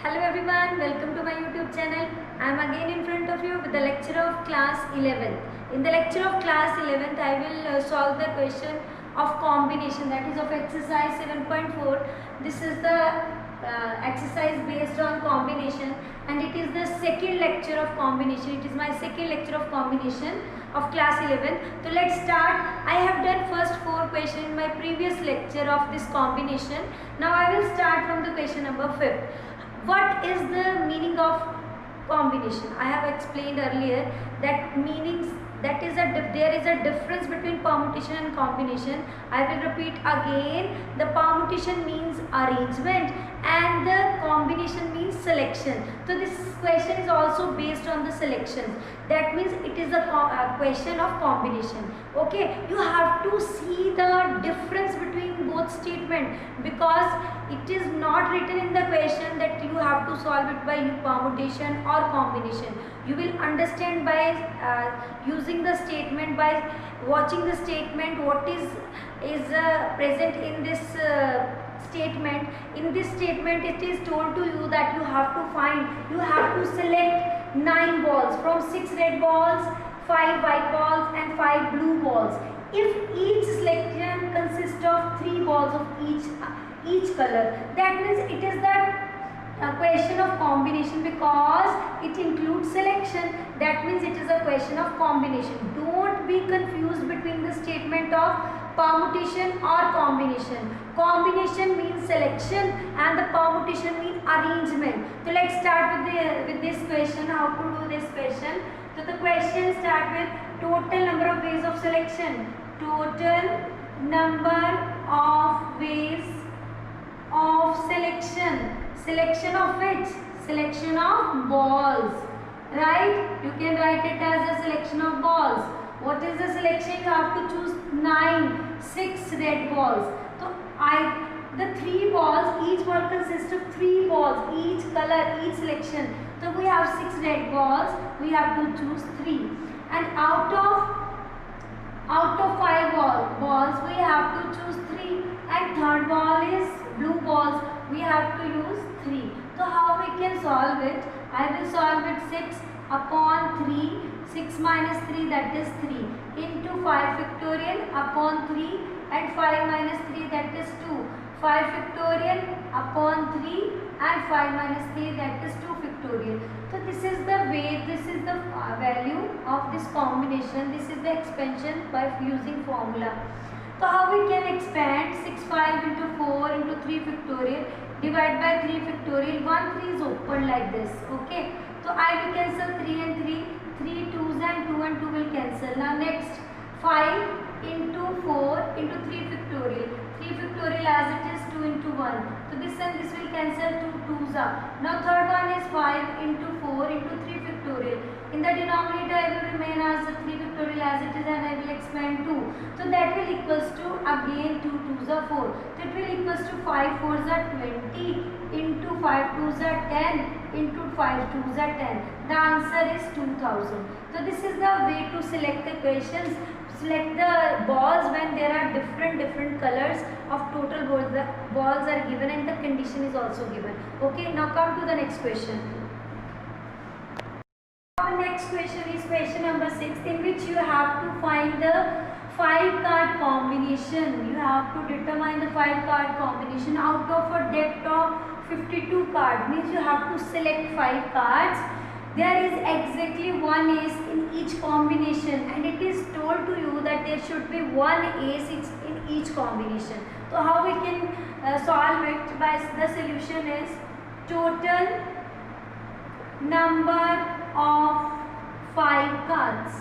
Hello everyone, welcome to my YouTube channel. I am again in front of you with the lecture of class 11th. In the lecture of class 11th, I will solve the question of combination, that is of exercise 7.4. This is the exercise based on combination, and it is the second lecture of combination. It is my second lecture of combination of class 11. So let's start. I have done first 4 questions in my previous lecture of this combination. Now I will start from the question number 5. What is the meaning of combination? I have explained earlier that meanings, that is there is a difference between permutation and combination. I will repeat again. The permutation means arrangement and the combination means selection. So this question is also based on the selections. That means it is a question of combination. Okay, you have to see the difference between both statements, because it is not written in the question that you have to solve it by permutation or combination. You will understand by using the statement, by watching the statement, what is present in this statement. In this statement, it is told to you that you have to select 9 balls from 6 red balls, 5 white balls and 5 blue balls. If each selection consists of 3 balls of each color, that means it is the question of combination, because it includes selection. That means it is a question of combination. Don't be confused between the statement of permutation or combination. Combination means selection and the permutation means arrangement. So let's start with this question. How to do this question? So the question starts with total number of ways of selection. Total number of ways of selection. Selection of which? Selection of balls. Right? You can write it as a selection of balls. What is the selection? You have to choose 6 red balls. So the 3 balls, each ball consists of 3 balls, each color, each selection. So we have 6 red balls, we have to choose 3. And out of 5 balls, we have to choose 3. And third ball is blue balls, we have to use 3. So how we can solve it? I will solve it 6 upon 3, 6 minus 3, that is 3, into 5 factorial upon 3 and 5 minus 3, that is 2. 5 factorial upon 3 and 5 minus 3, that is 2 factorial. So this is the way, this is the value of this combination. This is the expansion by using formula. So how we can expand? 6 5 into 4 into 3 factorial, divide by 3 factorial. 1 3 is open like this. Okay. So I will cancel 3 and 3. 3 2s and 2 and 2 will cancel. Now next 5 into 4 into 3 factorial. 3 factorial as it is 2 into 1. So this and this will cancel, 2 2s are. Now third one is 5 into 4 into 3 factorial. In the denominator I will remain as the 3 factorial as it is, and I will expand 2. So that will equals to again 2 2s are 4. That will equals to 5 4s are 20 into 5 2s are 10 into 5 2s are 10. The answer is 2000. So this is the way to select the questions. Select the balls when there are different colors of total balls. The balls are given and the condition is also given. Okay, now come to the next question. Our next question is question number 6, in which you have to find the 5 card combination. You have to determine the 5 card combination out of a deck of 52 cards. Means you have to select 5 cards. There is exactly 1 ace in each combination, and it is told to you that there should be 1 ace in each combination. So how we can solve it? By the solution is total number of 5 cards.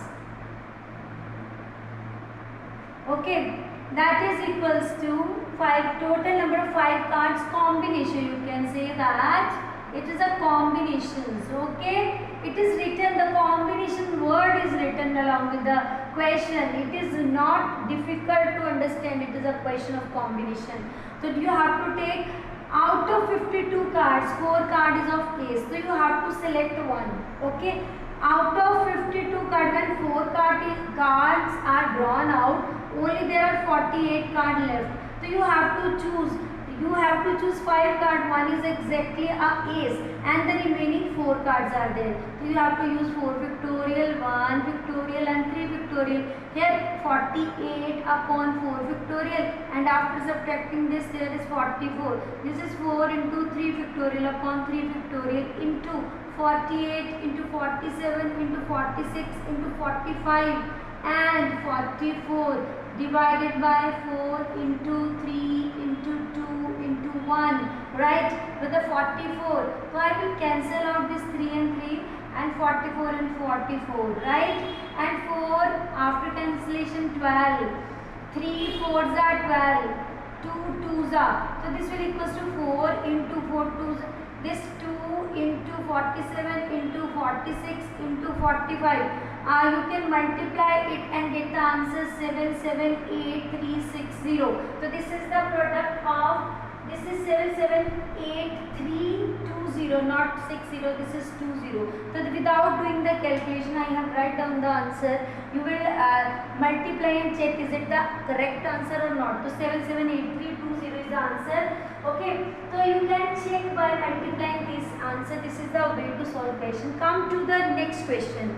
Okay, that is equals to 5 total number of 5 cards combination. You can say that it is a combination. Okay, it is written, the combination word is written along with the question. It is not difficult to understand. It is a question of combination. So you have to take out of 52 cards, 4 cards is of ace. So you have to select one. Okay, out of 52 cards, when 4 cards are drawn out, only there are 48 cards left. So you have to choose. you have to choose 5 cards. One is exactly a ace and the remaining 4 cards are there. So you have to use 4 factorial, 1 factorial and 3 factorial. Here 48 upon 4 factorial, and after subtracting this there is 44. This is 4 into 3 factorial upon 3 factorial into 48 into 47 into 46 into 45 and 44 divided by 4 into 3 into 2 into 1, right, with the 44. So I will cancel out this 3 and 3 and 44 and 44, right, and 4 after cancellation 12, 3 4s are 12, 2 2s are, so this will equals to 4 into 4 2s, this 2 into 47 into 46 into 45. You can multiply it and get the answer 778360. So this is the product of, this is 778320, not 60, this is 20. So without doing the calculation, I have write down the answer. You will multiply and check is it the correct answer or not. So 778320 is the answer. Okay, so you can check by multiplying this answer. This is the way to solve question. Come to the next question.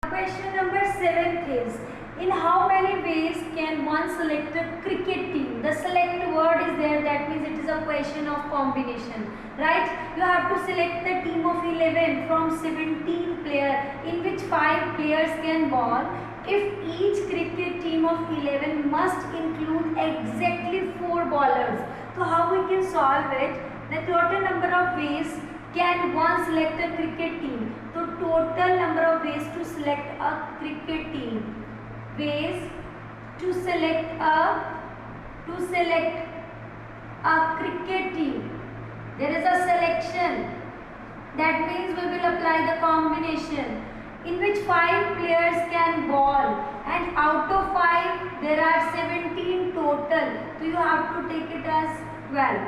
Question number 7 is, in how many ways can one select a cricket team? The select word is there, that means it is a question of combination, right? You have to select the team of 11 from 17 players in which 5 players can bowl. If each cricket team of 11 must include exactly 4 bowlers. So how we can solve it? The total number of ways can one select a cricket team? So total number of ways to select a cricket team. Ways to select a cricket team. There is a selection. That means we will apply the combination in which 5 players can bowl, and out of 5 there are 17 total. So you have to take it as 12.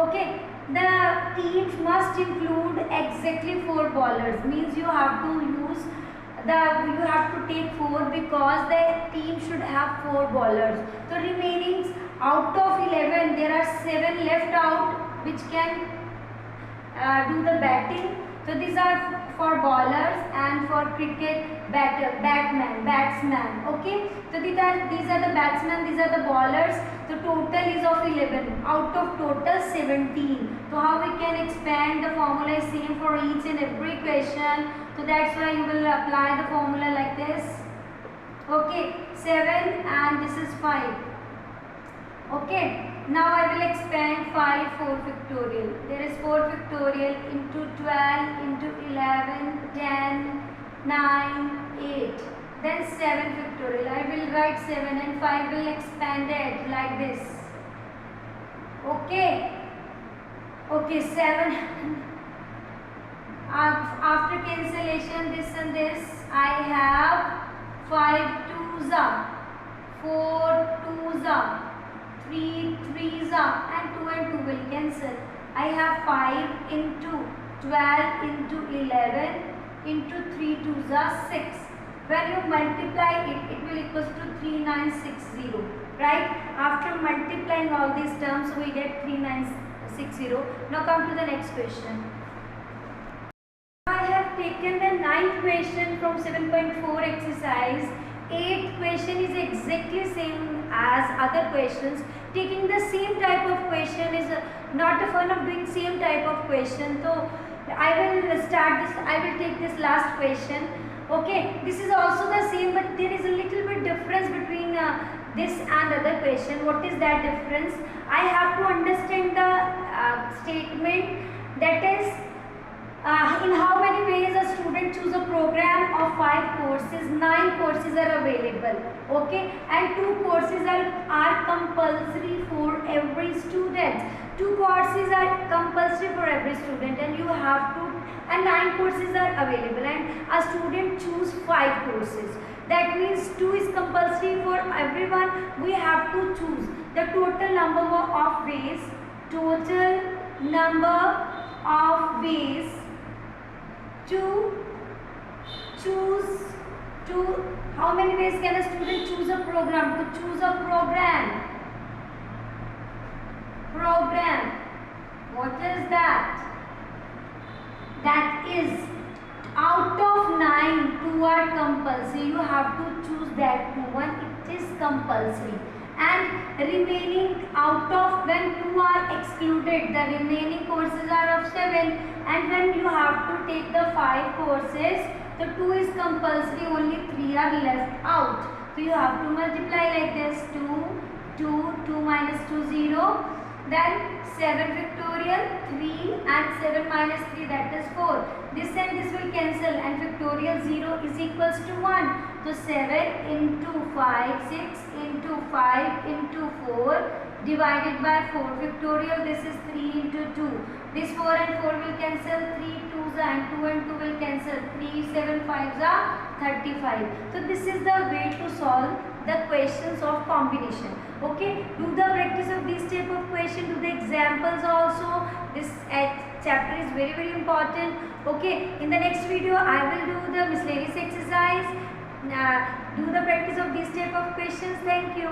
Okay. The teams must include exactly 4 bowlers, means you have to take 4 because the team should have 4 bowlers. So remaining out of 11 there are 7 left out which can do the batting. So these are for bowlers and for cricket batsman. Okay, so these are the batsmen, these are the bowlers. The total is of 11 out of total 17. So how we can expand the formula is same for each and every question. So that's why you will apply the formula like this. Okay, 7 and this is 5. Okay, now I will expand 5 4 factorial. There is 4 factorial into 12 into 11 10 9 8. Then 7 factorial. I will write 7 and 5 will expand it like this. Okay. Okay, 7. After cancellation this and this, I have 5 2s are, 4 2s are, 3 3s are, and 2 will cancel. I have 5 into 12 into 11 into 3 2s are 6. When you multiply it, it will equals to 3960, right? After multiplying all these terms, we get 3960. Now come to the next question. I have taken the 9th question from 7.4 exercise. 8th question is exactly same as other questions. Taking the same type of question is not the fun of doing same type of question. So I will start this. I will take this last question. Okay, this is also the same, but there is a little bit difference between this and other question. What is that difference? I have to understand the statement, that is in how many ways a student choose a program of 5 courses. 9 courses are available, okay, and 2 courses are compulsory for every student. 2 courses are compulsory for every student, and you have to, and 9 courses are available, and a student choose 5 courses. That means 2 is compulsory for everyone. We have to choose the total number of ways. Total number of ways to choose How many ways can a student choose a program? To choose a program. Program. What is that? That is, out of 9, 2 are compulsory. You have to choose that one. It is compulsory. And remaining out of, when 2 are excluded, the remaining courses are of 7. And when you have to take the 5 courses, the 2 is compulsory, only 3 are left out. So you have to multiply like this: 2 minus 2, 0. Then 7 factorial, 3, and 7 minus 3, that is 4. This and this will cancel, and factorial 0 is equals to 1. So 7 into 5, 6 into 5 into 4 divided by 4 factorial. This is 3 into 2. This 4 and 4 will cancel, 3 2s and 2 and 2 will cancel, 3 7 5s are 35. So this is the way to solve the questions of combination. Okay, do the practice of this type of question, do the examples also. This chapter is very important. Okay, in the next video I will do the miscellaneous exercise. Do the practice of this type of questions. Thank you.